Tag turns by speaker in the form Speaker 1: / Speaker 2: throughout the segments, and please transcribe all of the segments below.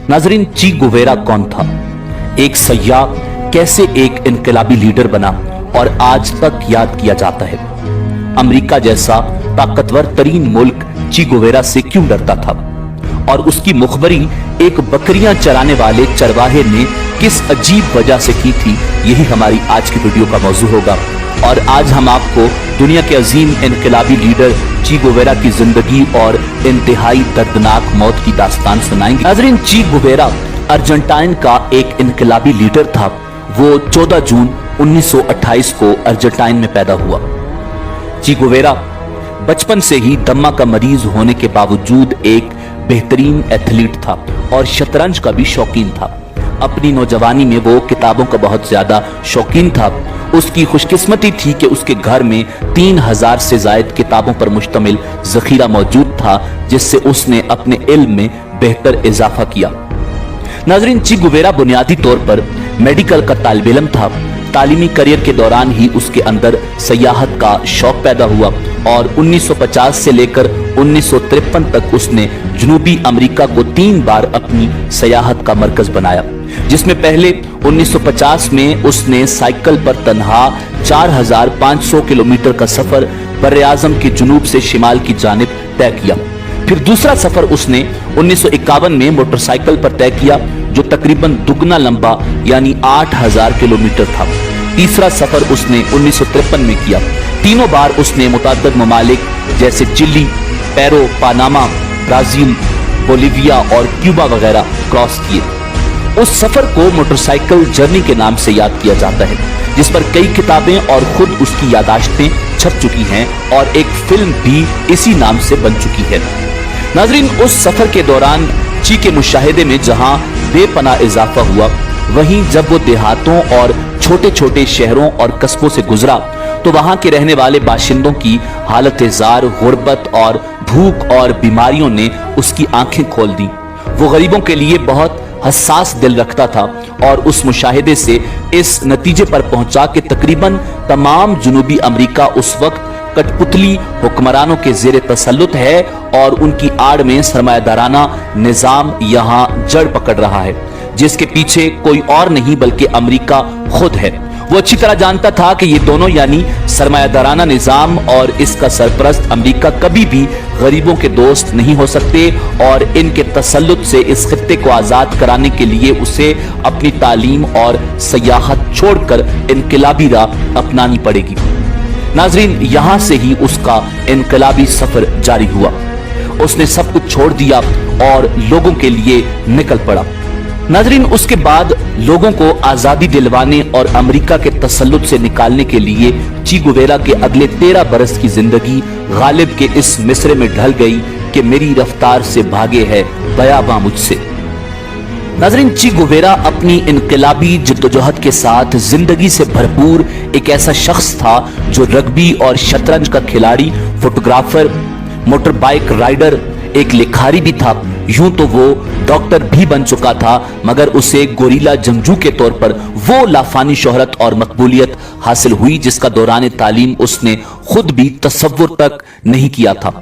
Speaker 1: नाजरीन, ची गुवेरा कौन था? एक सयाह कैसे एक इनकलाबी लीडर बना और आज तक याद किया जाता है? अमेरिका जैसा ताकतवर तरीन मुल्क ची गुवेरा से क्यों डरता था? और उसकी मुखबरी एक बकरियां चराने वाले चरवाहे ने किस अजीब वजह से की थी, यही हमारी आज की वीडियो का मौजू होगा। और आज हम आपको दुनिया के अजीम इनकलाबी लीडर ची गुवेरा की जिंदगी और इंतहाई दर्दनाक मौत की दास्तान सुनाएंगे। नाज़रीन, ची गुवेरा अर्जेंटाइन का एक इनकलाबी लीडर था। वो 14 जून 1928 को अर्जेंटाइन में पैदा हुआ। ची गुवेरा बचपन से ही दम्मा का मरीज होने के बावजूद एक बेहतरीन एथलीट था और शतरंज का भी शौकीन था। अपनी नौजवानी में वो किताबों का बहुत ज्यादा शौकीन था। उसकी खुशकिस्मती थी कि उसके घर में 3000 से ज्यादा किताबों पर मुश्तमिल जखीरा मौजूद था, जिससे उसने अपने इल्म में बेहतर इजाफा किया। नाज़रीन, ची गुवेरा बुनियादी तौर पर मेडिकल का तालिब इल्म था। तालीमी करियर के दौरान ही उसके अंदर सयाहत का शौक पैदा हुआ और 1950 से लेकर 1953 तक उसने जनूबी अमेरिका को 3 बार अपनी सयाहत का मरकज बनाया, जिसमें पहले 1950 में उसने साइकिल पर तन्हा 4500 किलोमीटर का सफर बर्रे आज़म के जुनूब से शिमाल की जानिब तय किया। फिर दूसरा सफर उसने 1951 में मोटरसाइकिल पर तय किया, जो तकरीबन दुगना लंबा यानी 8000 किलोमीटर था। तीसरा सफर उसने 1953 में किया। तीनों बार उसने मुतअद्दिद ममालिक जैसे Chile, Peru, Panama, Brazil, Bolivia और क्यूबा वगैरह क्रॉस किए। उस सफर को मोटरसाइकिल जर्नी के नाम से याद किया जाता है, जिस पर कई किताबें और खुद उसकी यादाश्तें छप चुकी हैं और एक फिल्म भी इसी नाम से बन चुकी है। नाज़रीन, उस सफर के दौरान ची के मुशाहिदे में जहां बेपनाह इजाफा हुआ, वहीं जब वो देहातों और छोटे छोटे शहरों और कस्बों से गुजरा तो वहां के रहने वाले बाशिंदों की हालत जार, गुर्बत और भूख और बीमारियों ने उसकी आंखें खोल दी। वो गरीबों के लिए बहुत हसास दिल रखता था और उस मुशाहिदे से इस नतीजे पर पहुंचा कि तकरीबन तमाम जनूबी अमेरिका उस वक्त कठपुतली हुक्मरानों के जेर तसल्लुत है और उनकी आड़ में सरमायादाराना निजाम यहाँ जड़ पकड़ रहा है, जिसके पीछे कोई और नहीं बल्कि अमेरिका खुद है। वो अच्छी तरह जानता था कि ये दोनों यानी सरमायादाराना निजाम और इसका सरपरस्त अमेरिका कभी भी गरीबों के दोस्त नहीं हो सकते और इनके तसल्लुत से इस खित्ते को आजाद कराने के लिए उसे अपनी तालीम और सयाहत छोड़कर इनकलाबी राह अपनानी पड़ेगी। नाज़रीन, यहां से ही उसका इनकलाबी सफर जारी हुआ। उसने सब कुछ छोड़ दिया और लोगों के लिए निकल पड़ा। नाज़रीन, उसके बाद लोगों को आजादी दिलवाने और अमेरिका के तसल्लुत से निकालने के लिए ची गुवेरा के अगले 13 बरस की जिंदगी गालिब के इस मिसरे में ढल गई कि मेरी रफ्तार से भागे है बयाबा मुझसे। नाज़रीन, ची गुवेरा अपनी इनकलाबी जिद्दोजहद के साथ जिंदगी से भरपूर एक ऐसा शख्स था जो रग्बी और शतरंज का खिलाड़ी, फोटोग्राफर, मोटर बाइक राइडर, एक लिखारी भी था। यूं तो वो डॉक्टर भी बन चुका था, मगर उसे गोरीला जंगजू के तौर पर वो लाफानी शोहरत और मकबूलियत हासिल हुई जिसका दौरान तालीम उसने खुद भी तसव्वुर तक नहीं किया था।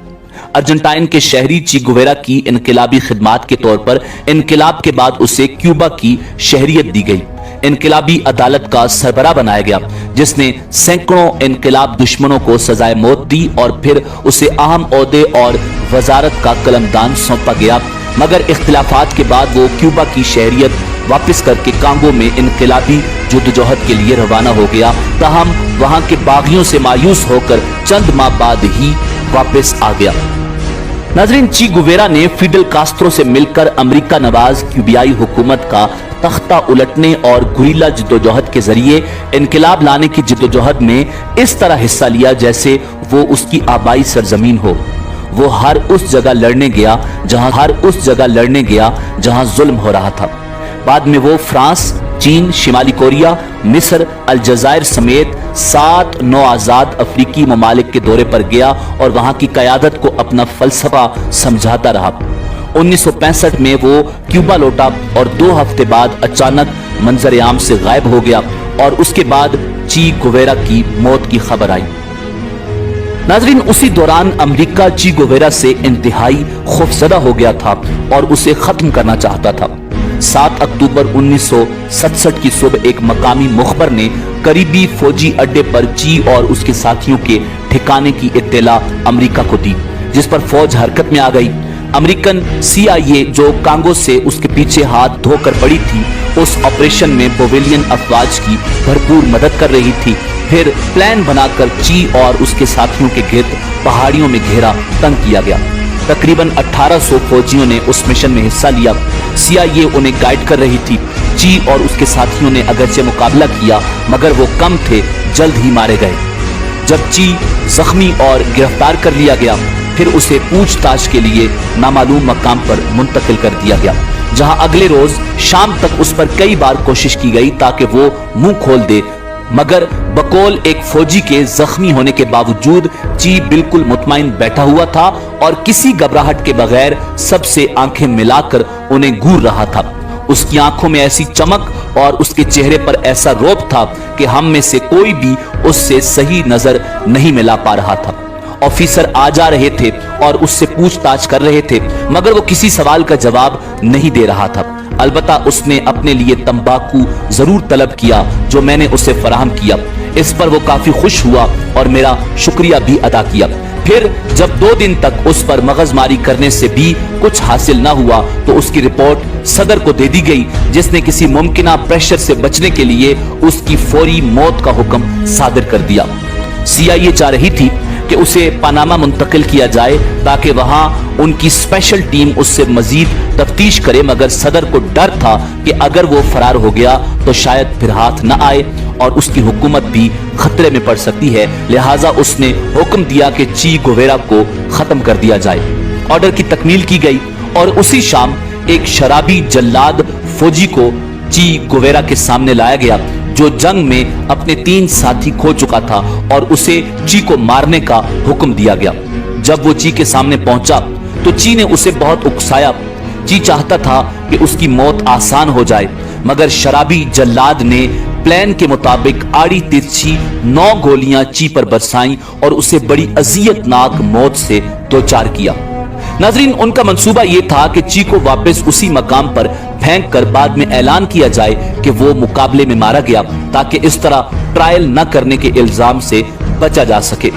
Speaker 1: अर्जेंटाइन के शहरी ची गुवेरा की इनकलाबी खिदमात के तौर पर इनकलाब के बाद उसे क्यूबा की शहरियत दी गई। इनकलाबी अदालत का सरबराह बनाया गया, जिसने सैकड़ों इनकलाब दुश्मनों को सजाए मौत दी और फिर उसे अहम ओहदे और वजारत का कलमदान सौंपा गया। मगर इख्तिलाफात के बाद वो क्यूबा की शहरियत वापस करके कांगो में इनकलाबी जद्दोजहद के लिए रवाना हो गया। ताहम वहां के बागियों से मायूस होकर चंद माह बाद ही वापस आ गया। नाज़रीन, ची गुवेरा ने फिडेल कास्त्रो से मिलकर अमेरिका नवाज क्यूबियाई हुकूमत का तख्ता उलटने और गुरिल्ला जिद्दोजहद के जरिए इनकलाब लाने की जिद्दोजहद में इस तरह हिस्सा लिया जैसे वो उसकी आबाई सरजमीन हो। वो हर उस जगह लड़ने गया जहां जुल्म हो रहा था। बाद में वो फ्रांस, चीन, शिमाली कोरिया, मिस्र, अलजायर समेत 7 नौ आजाद अफ्रीकी ममालिक के दौरे पर गया और वहां की कयादत को अपना फलसफा समझाता रहा। 1965 में वो क्यूबा लौटा और 2 हफ्ते बाद अचानक मंजर आम से गायब हो गया और उसके बाद ची गुवेरा की मौत की खबर आई। नाजरीन, उसी दौरान अमेरिका ची गुवेरा से इंतहाई खौफजदा हो गया था और उसे खत्म करना चाहता था। 7 अक्टूबर 1967 की सुबह एक मकामी मुखबर ने करीबी फौजी अड्डे पर ची और उसके साथियों के ठिकाने की इत्तला अमेरिका को दी, जिस पर फौज हरकत में आ गई। अमेरिकन CIA जो कांगो से उसके पीछे हाथ धोकर पड़ी थी, उस ऑपरेशन में बोवेलियन अफवाज की भरपूर मदद कर रही थी। फिर प्लान बनाकर ची और उसके साथियों के गिर्द पहाड़ियों में घेरा तंग किया गया। तकरीबन 1800 फौजियों ने उस मिशन में हिस्सा लिया। CIA उन्हें गाइड कर रही थी। ची और उसके साथियों ने अगरचे मुकाबला किया, मगर वो कम थे, जल्द ही मारे गए। जब ची जख्मी और गिरफ्तार कर लिया गया, फिर उसे पूछताछ के लिए नामालूम मकाम पर मुंतकिल कर दिया गया, जहां अगले रोज शाम तक उस पर कई बार कोशिश की गई ताकि वो मुंह खोल दे, मगर बकौल एक फौजी के जख्मी होने के बावजूद ची बिल्कुल मुतमईन बैठा हुआ था और किसी घबराहट के बगैर सबसे आंखें मिलाकर उन्हें घूर रहा था। उसकी आंखों में ऐसी चमक और उसके चेहरे पर ऐसा रौब था कि हम में से कोई भी उससे सही नजर नहीं मिला पा रहा था। ऑफिसर आ जा रहे थे और उससे पूछताछ कर रहे थे, मगर वो किसी सवाल का जवाब नहीं दे रहा था। अलबत्ता उसने अपने लिए तंबाकू जरूर तलब किया, जो मैंने उसे फराहम किया। इस पर वो काफी खुश हुआ और मेरा शुक्रिया भी अदा किया। फिर जब 2 दिन तक उस पर मगजमारी करने से भी कुछ हासिल न हुआ, तो उसकी रिपोर्ट सदर को दे दी गई, जिसने किसी मुमकिना प्रेशर से बचने के लिए उसकी फौरी मौत का हुक्म सादिर कर दिया। CIA चाह रही थी कि उसे पनामा मुंतकिल किया जाए ताकि वहां उनकी स्पेशल टीम उससे मजीद तफ्तीश करे, मगर सदर को डर था कि अगर वो फरार हो गया तो शायद फिर हाथ न आए और उसकी हुकूमत भी खतरे में पड़ सकती है। लिहाजा उसने हुक्म दिया कि ची गुवेरा को खत्म कर दिया जाए। ऑर्डर की तकमील की गई और उसी शाम एक शराबी जल्लाद फौजी को ची गुवेरा के सामने लाया गया, जो जंग में अपने 3 साथी खो चुका था, और उसे ची को मारने का हुक्म दिया गया। जब वो ची के सामने पहुंचा तो ची ने उसे बहुत उकसाया। ची चाहता था कि उसकी मौत आसान हो जाए, मगर शराबी जल्लाद ने प्लान के मुताबिक आड़ी तिरछी 9 गोलियां ची पर बरसाईं और उसे बड़ी अजियतनाक मौत से दो चार किया। नाजरीन, उनका मंसूबा यह था कि ची को वापस उसी मकाम पर फेंक कर बाद में ऐलान किया जाए कि वो मुकाबले में मारा गया, ताकि इस तरह ट्रायल न करने के इल्जाम से बचा जा सके।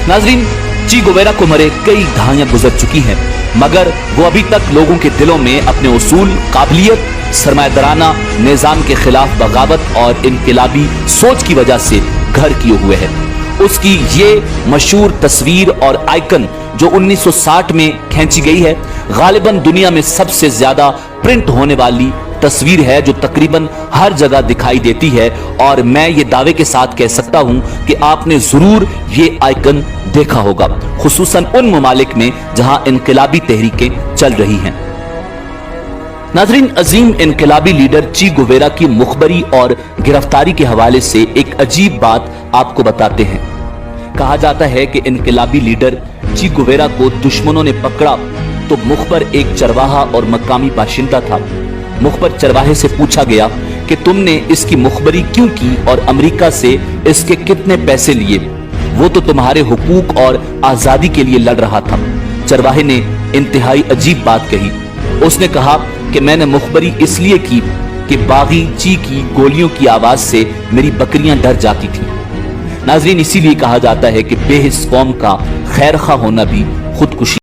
Speaker 1: नाजरीन, ची गुवेरा को मरे कई दहाइयां गुजर चुकी हैं, मगर वो अभी तक लोगों के दिलों में अपने उसूल, काबिलियत, सरमायादाराना निजाम के खिलाफ बगावत और इनकलाबी सोच की वजह से घर किए हुए है। उसकी ये मशहूर तस्वीर और आइकन जो 1960 में खींची गई है, गालिबन दुनिया में सबसे ज्यादा प्रिंट होने वाली तस्वीर है, जो तकरीबन हर जगह दिखाई देती है। और मैं ये दावे के साथ कह सकता हूं कि आपने जरूर ये आइकन देखा होगा, खुसूसन उन ममालिक में जहां इनकलाबी तहरीकें चल रही हैं। नाजरीन, अजीम इनकलाबी लीडर ची गुवेरा की मुखबरी और गिरफ्तारी के हवाले से एक अजीब बात आपको बताते हैं। कहा जाता है कि इनकलाबी लीडर ची गुवेरा को दुश्मनों ने पकड़ा तो मुखबर एक चरवाहा और मकामी बाशिंदा था। मुखबर चरवाहे से पूछा गया कि तुमने इसकी मुखबरी क्यों की और अमेरिका से इसके कितने पैसे लिए? वो तो तुम्हारे हुकूक और आजादी के लिए लड़ रहा था। चरवाहे ने इंतहाई अजीब बात कही। उसने कहा कि मैंने मुखबरी इसलिए की कि बागी ची की गोलियों की आवाज से मेरी बकरियां डर जाती थी। नाजरीन, इसीलिए कहा जाता है कि बेहिस कौम का खैर खा होना भी खुदकुशी